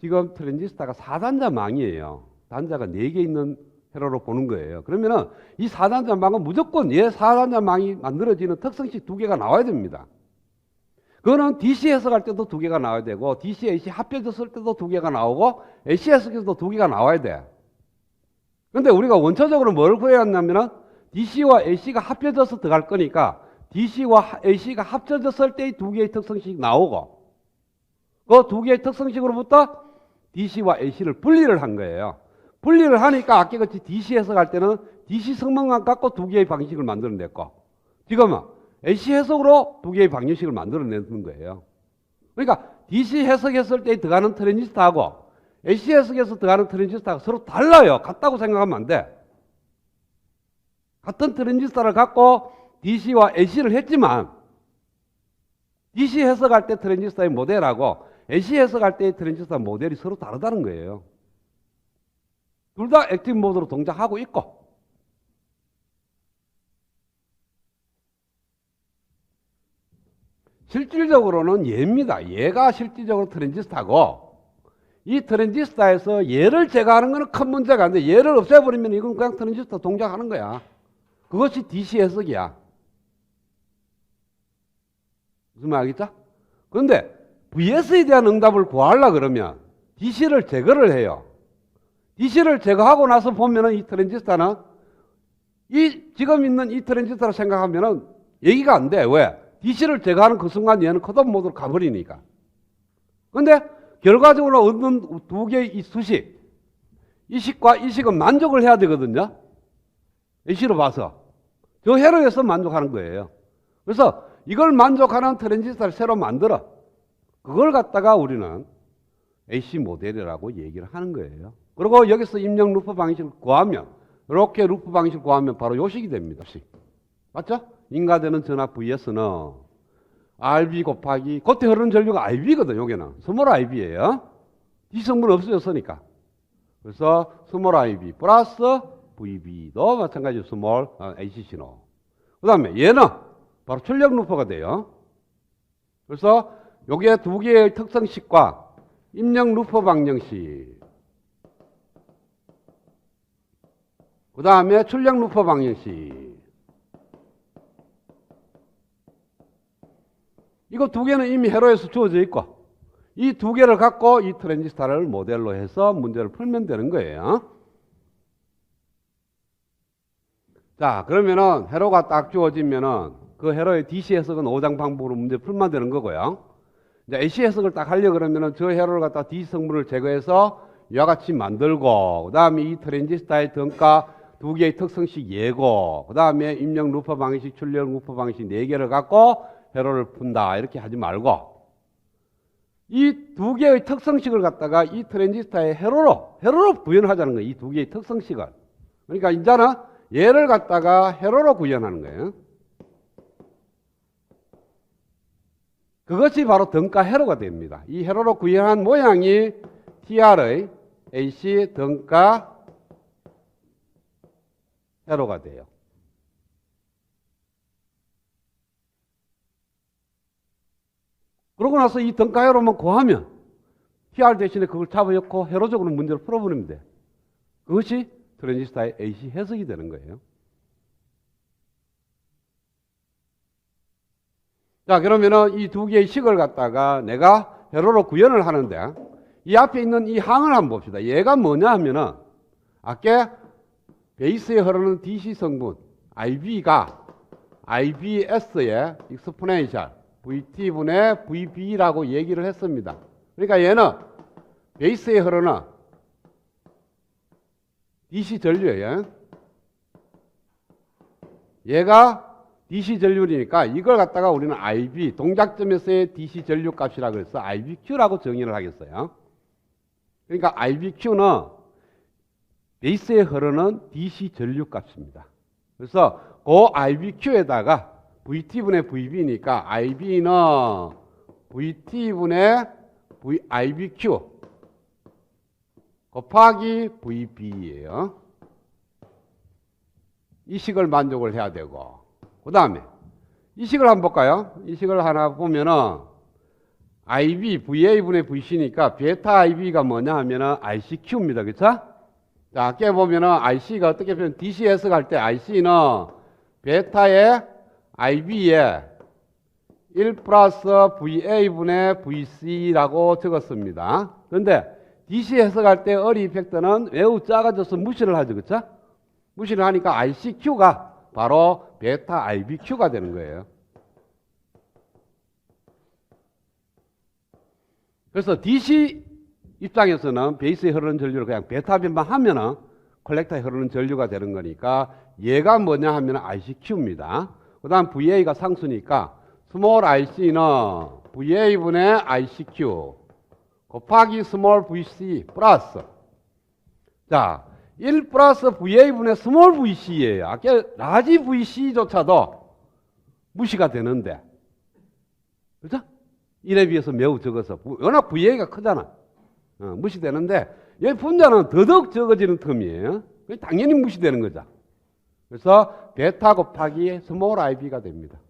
지금 트랜지스터가 4단자망이에요. 단자가 4개 있는 회로로 보는 거예요. 그러면은 이 4단자망은 무조건 얘 4단자망이 만들어지는 특성식 2개가 나와야 됩니다. 그거는 DC 해석할 때도 2개가 나와야 되고 DC, AC 합해졌을 때도 2개가 나오고 AC 해석에서도 2개가 나와야 돼. 근데 우리가 원초적으로 뭘 구해왔냐면은 DC와 AC가 합해져서 들어갈 거니까 DC와 AC가 합쳐졌을 때 2개의 특성식 나오고 그 2개의 특성식으로부터 DC와 AC를 분리를 한 거예요. 분리를 하니까 아까같이 DC 해석할 때는 DC 성능만 갖고 2개의 방식을 만들어냈고 지금은 AC 해석으로 2개의 방정식을 만들어내는 거예요. 그러니까 DC 해석했을 때 들어가는 트랜지스터하고 AC 해석에서 들어가는 트랜지스터가 서로 달라요. 같다고 생각하면 안 돼. 같은 트랜지스터를 갖고 DC와 AC를 했지만 DC 해석할 때 트랜지스터의 모델하고 AC 해석할 때의 트랜지스터 모델이 서로 다르다는 거예요. 둘 다 액티브 모드로 동작하고 있고 실질적으로는 얘입니다. 얘가 실질적으로 트랜지스터고 이 트랜지스터에서 얘를 제거하는 것은 큰 문제가 안 돼. 얘를 없애버리면 이건 그냥 트랜지스터 동작하는 거야. 그것이 DC 해석이야. 무슨 말 알겠죠? 그런데 VS에 대한 응답을 구하려고 그러면 DC를 제거를 해요. DC를 제거하고 나서 보면은 이 트랜지스터는 지금 있는 이 트랜지스터를 생각하면은 얘기가 안 돼. 왜? DC를 제거하는 그 순간 얘는 컷오프 모드로 가버리니까. 근데 결과적으로 얻는 2개의 이 수식, 이식과 이식은 만족을 해야 되거든요. AC로 봐서. 저 회로에서 만족하는 거예요. 그래서 이걸 만족하는 트랜지스터를 새로 만들어. 그걸 갖다가 우리는 AC 모델이라고 얘기를 하는 거예요. 그리고 여기서 입력 루프 방식을 구하면 이렇게 루프 방식을 구하면 바로 요식이 됩니다. 맞죠? 인가되는 전압 VS는 RB 곱하기 겉에 흐르는 전류가 IB거든. 여기는 스몰 IB예요. D성분 없어졌으니까. 그래서 스몰 IB 플러스 VB도 마찬가지로 스몰 AC 신호. 그 다음에 얘는 바로 출력 루프가 돼요. 그래서 여기에 2개의 특성식과 입력 루프 방정식, 그 다음에 출력 루프 방정식, 이거 2개는 이미 회로에서 주어져 있고 이 2개를 갖고 이 트랜지스터를 모델로 해서 문제를 풀면 되는 거예요. 자, 그러면은 회로가 딱 주어지면은 그 회로의 DC 해석은 5장 방법으로 문제 풀면 되는 거고요. 이제 AC 해석을 딱 하려고 그러면은 저 회로를 갖다 DC 성분을 제거해서 이와 같이 만들고, 그 다음에 이 트랜지스터의 등가 2개의 특성식 예고, 그 다음에 입력 루프 방식, 출력 루프 방식 4개를 갖고 회로를 푼다. 이렇게 하지 말고 이 2개의 특성식을 갖다가 이 트랜지스터의 회로로 구현하자는 거예요. 이 2개의 특성식을. 그러니까 이제는 얘를 갖다가 회로로 구현하는 거예요. 그것이 바로 등가 회로가 됩니다. 이 회로로 구현한 모양이 TR의 AC 등가 회로가 돼요. 그러고 나서 이 등가 회로만 구하면 TR 대신에 그걸 잡아넣고 회로적으로 문제를 풀어버리면 돼. 그것이 트랜지스터의 AC 해석이 되는 거예요. 자, 그러면은 이 2개의 식을 갖다가 내가 회로로 구현을 하는데 이 앞에 있는 이 항을 한번 봅시다. 얘가 뭐냐 하면은 아까 베이스에 흐르는 DC 성분 IB가 IBS의 익스포넨셜 VT분의 VB라고 얘기를 했습니다. 그러니까 얘는 베이스에 흐르는 DC 전류예요. 얘가 DC 전류니까 이걸 갖다가 우리는 IB, 동작점에서의 DC 전류 값이라고 해서 IBQ라고 정의를 하겠어요. 그러니까 IBQ는 베이스에 흐르는 DC 전류 값입니다. 그래서 그 IBQ에다가 VT분의 VB니까 IB는 VT분의 IBQ 곱하기 VB예요. 이 식을 만족을 해야 되고, 그 다음에 이 식을 한번 볼까요? 이 식을 하나 보면은 IB, VA분의 VC니까 베타 IB가 뭐냐 하면은 ICQ입니다. 그쵸? 자, 아까 보면은 IC가 어떻게 보면 DCS 갈 때 IC는 베타의 IB에 1 플러스 VA분의 VC라고 적었습니다. 그런데 DC 해석할 때 어리 이펙트는 매우 작아져서 무시를 하죠. 그쵸? 무시를 하니까 ICQ가 바로 베타 IBQ가 되는 거예요. 그래서 DC 입장에서는 베이스에 흐르는 전류를 그냥 베타 변만 하면은 컬렉터에 흐르는 전류가 되는 거니까 얘가 뭐냐 하면 ICQ입니다. 그 다음 VA가 상수니까 스몰 IC는 VA분의 ICQ 곱하기 스몰 VC 플러스 자 1 플러스 VA분의 스몰 VC예요. 아까 라지 VC조차도 무시가 되는데 그렇죠? 1에 비해서 매우 적어서 워낙 VA가 크잖아. 무시되는데 여기 분자는 더더욱 적어지는 텀이에요. 당연히 무시되는 거죠. 그래서 베타 곱하기 스몰 IB가 됩니다.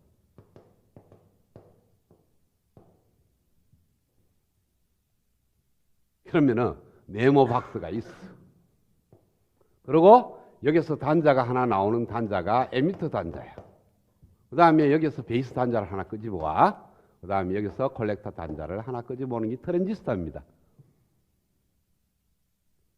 그러면은 네모 박스가 있어. 그리고 여기서 단자가 하나 나오는 단자가 에미터 단자야. 그 다음에 여기서 베이스 단자를 하나 끄집어와. 그 다음에 여기서 컬렉터 단자를 하나 끄집어오는 게 트랜지스터입니다.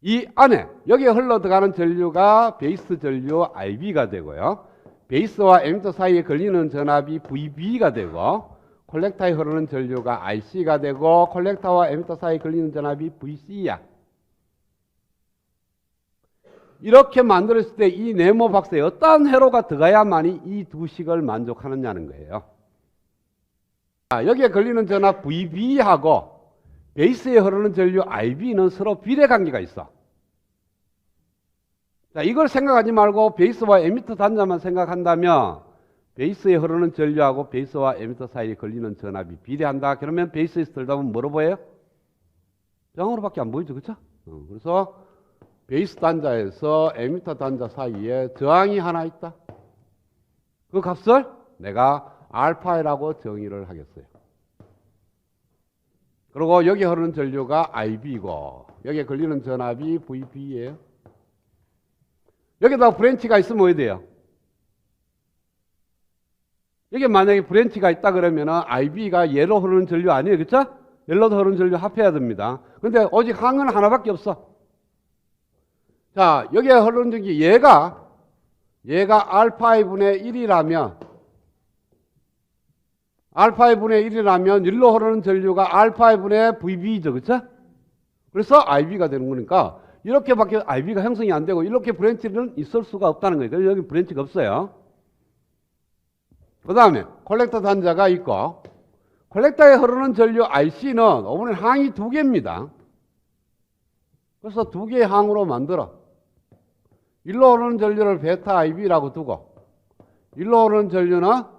이 안에 여기에 흘러 들어가는 전류가 베이스 전류 IB가 되고요. 베이스와 에미터 사이에 걸리는 전압이 VB가 되고 컬렉터에 흐르는 전류가 IC가 되고 컬렉터와 에미터 사이에 걸리는 전압이 VC야. 이렇게 만들었을 때 이 네모 박스에 어떠한 회로가 들어가야만이 이 두 식을 만족하느냐는 거예요. 여기에 걸리는 전압 VB하고 베이스에 흐르는 전류 IB는 서로 비례 관계가 있어. 자, 이걸 생각하지 말고 베이스와 에미터 단자만 생각한다면 베이스에 흐르는 전류하고 베이스와 에미터 사이에 걸리는 전압이 비례한다. 그러면 베이스에서 들다 보면 뭐로 보여요? 저항으로밖에 안 보이죠. 그렇죠? 그래서 베이스 단자에서 에미터 단자 사이에 저항이 하나 있다. 그 값을 내가 알파라고 정의를 하겠어요. 그리고 여기 흐르는 전류가 IB고 여기에 걸리는 전압이 VB예요. 여기다 브랜치가 있으면 어디 돼요? 여기 만약에 브랜치가 있다 그러면 IB가 얘로 흐르는 전류 아니에요. 그렇죠? 얘로 흐르는 전류 합해야 됩니다. 근데 오직 항은 하나밖에 없어. 자, 여기에 흐르는 전기 얘가 알파의 분의 1이라면 알파의 분의 1이라면 1로 흐르는 전류가 알파의 분의 VB죠. 그렇죠? 그래서 IB가 되는 거니까 이렇게밖에 IB가 형성이 안 되고 이렇게 브랜치는 있을 수가 없다는 거예요. 그래서 여기 브랜치가 없어요. 그 다음에 콜렉터 단자가 있고 콜렉터에 흐르는 전류 IC는 오븐의 항이 두 개입니다. 그래서 두 개의 항으로 만들어. 1로 흐르는 전류를 베타 IB라고 두고 1로 흐르는 전류는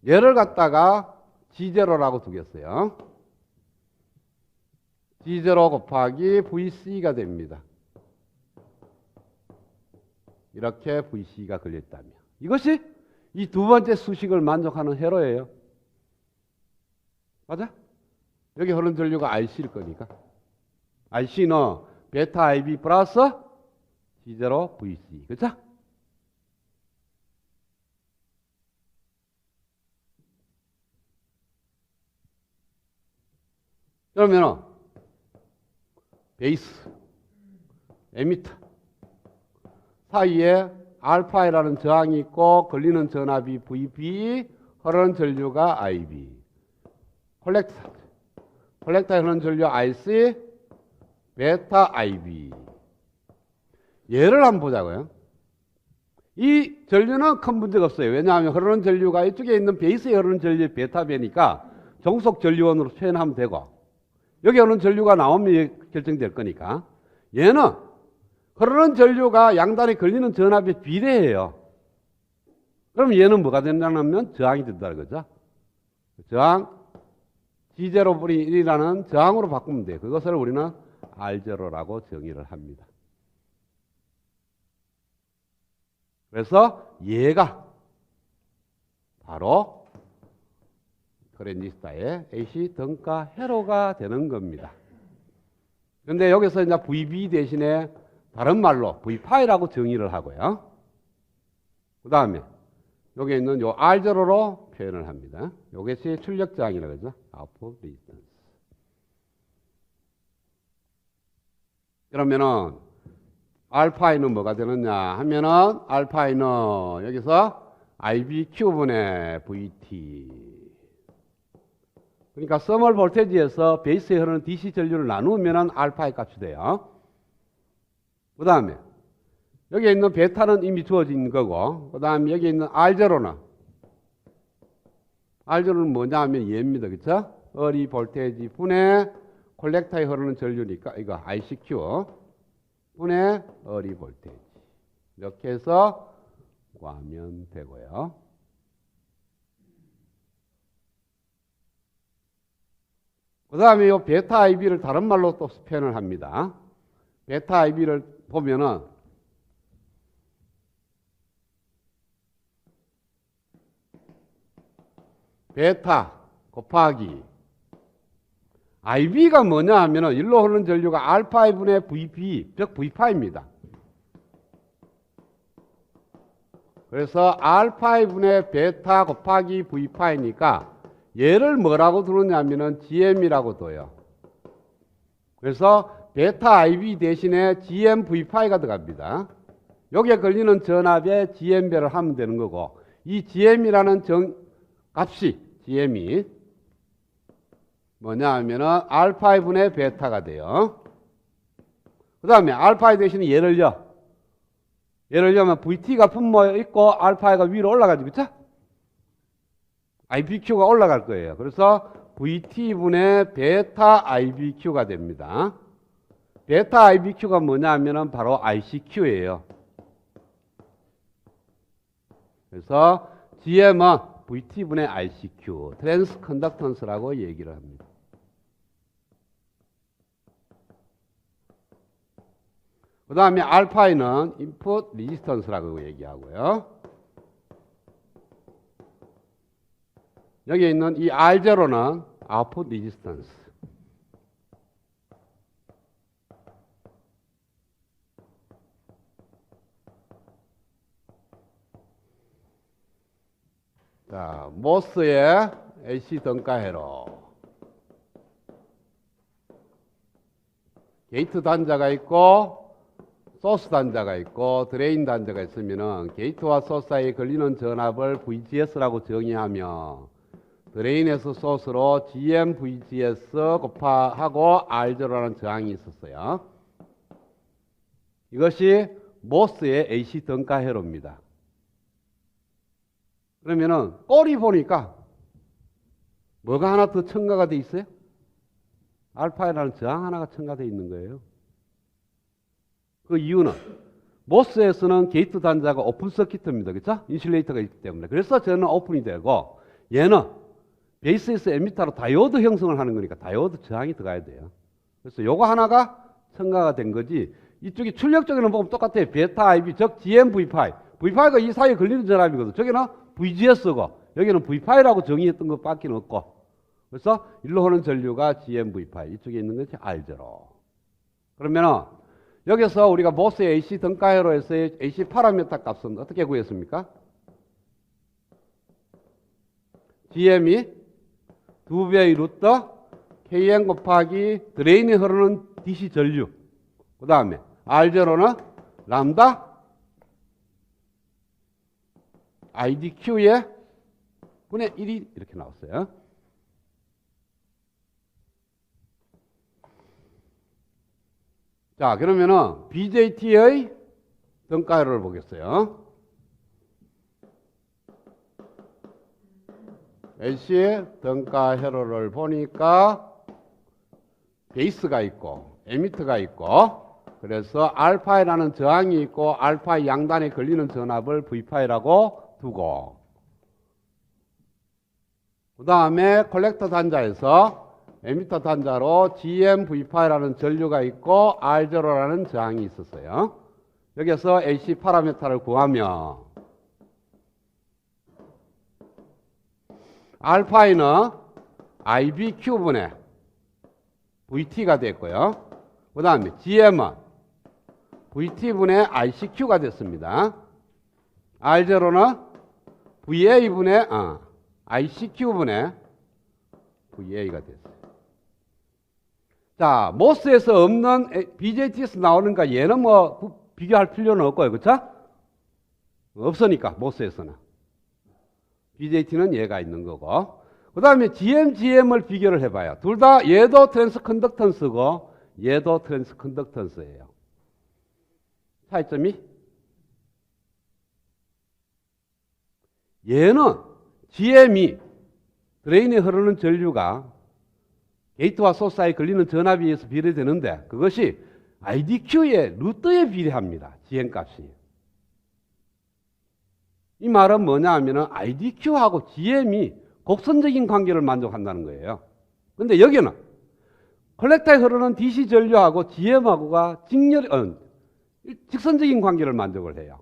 얘를 갖다가 G0라고 두겠어요. G0 곱하기 VC가 됩니다. 이렇게 VC가 걸려있다면 이것이 이 두 번째 수식을 만족하는 회로예요. 맞아? 여기 흐르는 전류가 IC일 거니까 IC는 베타 IB 플러스 G0 VC. 그렇죠? 그러면 베이스, 에미터 사이에 알파이라는 저항이 있고 걸리는 전압이 VB, 흐르는 전류가 IB. 콜렉터에 흐르는 전류 IC, 베타 IB. 얘를 한번 보자고요. 이 전류는 큰 문제가 없어요. 왜냐하면 흐르는 전류가 이쪽에 있는 베이스에 흐르는 전류의 베타배니까 정속 전류원으로 표현하면 되고 여기 흐르는 전류가 나오면 결정될 거니까 얘는 흐르는 전류가 양단에 걸리는 전압에 비례해요. 그럼 얘는 뭐가 된다면 저항이 된다는 거죠. 저항 G0-1이라는 저항으로 바꾸면 돼요. 그것을 우리는 R0라고 정의를 합니다. 그래서 얘가 바로 트랜지스타의 AC 등가 회로가 되는 겁니다. 그런데 여기서 이제 VB 대신에 다른 말로 V파이라고 정의를 하고요. 그 다음에 여기 있는 요 R0로 표현을 합니다. 요것이 출력 저항이라고 하죠. 아웃풋 레지스턴스. 그러면은 알파이는 뭐가 되느냐 하면은 알파이는 여기서 IBQ분의 VT. 그러니까 서멀 볼테지에서 베이스에 흐르는 DC 전류를 나누면은 알파의 값이 돼요. 그 다음에 여기 있는 베타는 이미 주어진 거고, 그 다음에 여기 있는 R0는 뭐냐 하면 얘입니다. 그쵸? 어리 볼테지 분의 콜렉터에 흐르는 전류니까 이거 ICQ 분의 어리 볼테지. 이렇게 해서 구하면 되고요. 그 다음에 이 베타 IB를 다른 말로 또 표현을 합니다. 베타 IB를 보면은 베타 곱하기 IB가 뭐냐 하면은 일로 흐르는 전류가 알파이분의 VB, 즉 V파입니다. 그래서 알파이분의 베타 곱하기 V파이니까 얘를 뭐라고 두느냐면은 GM이라고 둬요. 그래서 베타 IB 대신에 GM V파이가 들어갑니다. 여기에 걸리는 전압에 GM배를 하면 되는 거고, 이 GM이라는 값이 GM이 뭐냐 하면은 알파이분의 베타가 돼요. 그 다음에 알파이 대신에 얘를 여면 VT가 분모에 있고 알파이가 위로 올라가죠. 그쵸? IBQ가 올라갈 거예요. 그래서 VT분의 베타 IBQ가 됩니다. 베타 IBQ가 뭐냐 하면은 바로 ICQ예요. 그래서 GM은 VT분의 ICQ, 트랜스 컨덕턴스라고 얘기를 합니다. 그 다음에 알파이는 인풋 레지스턴스라고 얘기하고요. 여기 있는 이 R0는 아웃풋 레지스턴스. 자, 모스의 AC 등가 회로. 게이트 단자가 있고 소스 단자가 있고 드레인 단자가 있으면은 게이트와 소스 사이에 걸리는 전압을 VGS라고 정의하며 드레인에서 소스로 GM VGS 곱하고 R0라는 저항이 있었어요. 이것이 모스의 AC 등가 회로입니다. 그러면은 꼴이 보니까 뭐가 하나 더 첨가가 돼 있어요? 알파이라는 저항 하나가 첨가되어 있는 거예요. 그 이유는 모스에서는 게이트 단자가 오픈 서킷입니다. 그렇죠? 인슐레이터가 있기 때문에. 그래서 저는 오픈이 되고, 얘는 베이스에서 에미터로 다이오드 형성을 하는 거니까 다이오드 저항이 들어가야 돼요. 그래서 요거 하나가 첨가가 된 거지, 이쪽이 출력적으로는 보면 똑같아요. 베타 IB, 즉 GM V파이. V파이가 이 사이에 걸리는 전압이거든. 저기는 VGS고 여기는 V파이라고 정의했던 것밖에 없고, 그래서 일로 흐르는 전류가 GM V파이, 이쪽에 있는 것이 R0. 그러면은 여기서 우리가 모스의 AC 등가회로에서의 AC 파라미터 값은 어떻게 구했습니까? GM이 2배의 루트 KN 곱하기 드레인에 흐르는 DC 전류, 그 다음에 R0는 람다 IDQ의 분의 1이 이렇게 나왔어요. 자, 그러면은 BJT의 등가회로를 보겠어요. LC의 등가회로를 보니까 베이스가 있고 에미터가 있고, 그래서 알파이라는 저항이 있고 알파이 양단에 걸리는 전압을 V파이라고 두고, 그 다음에 콜렉터 단자에서 에미터 단자로 GM V파이라는 전류가 있고 R0라는 저항이 있었어요. 여기서 AC 파라미터를 구하면 알파이는 IBQ분의 VT가 됐고요. 그 다음에 GM은 VT분의 ICQ가 됐습니다. R0는 VA분의 ICQ분의 VA가 됐어요. 자, 모스에서 없는 BJT에서 나오는가 얘는 뭐 비교할 필요는 없고요. 그렇죠? 없으니까 모스에서는. BJT는 얘가 있는 거고. 그 다음에 GM을 비교를 해봐요. 둘 다 얘도 트랜스 컨덕턴스고 얘도 트랜스 컨덕턴스예요. 차이점이 얘는 GM이 드레인에 흐르는 전류가 게이트와 소스 사이에 걸리는 전압에 의해서 비례되는데 그것이 IDQ의 루트에 비례합니다. GM 값이. 이 말은 뭐냐 하면은 IDQ하고 GM이 곡선적인 관계를 만족한다는 거예요. 근데 여기는 컬렉터에 흐르는 DC 전류하고 GM하고가 직선적인 관계를 만족을 해요.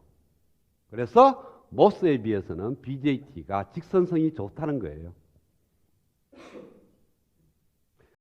그래서 모스에 비해서는 BJT가 직선성이 좋다는 거예요.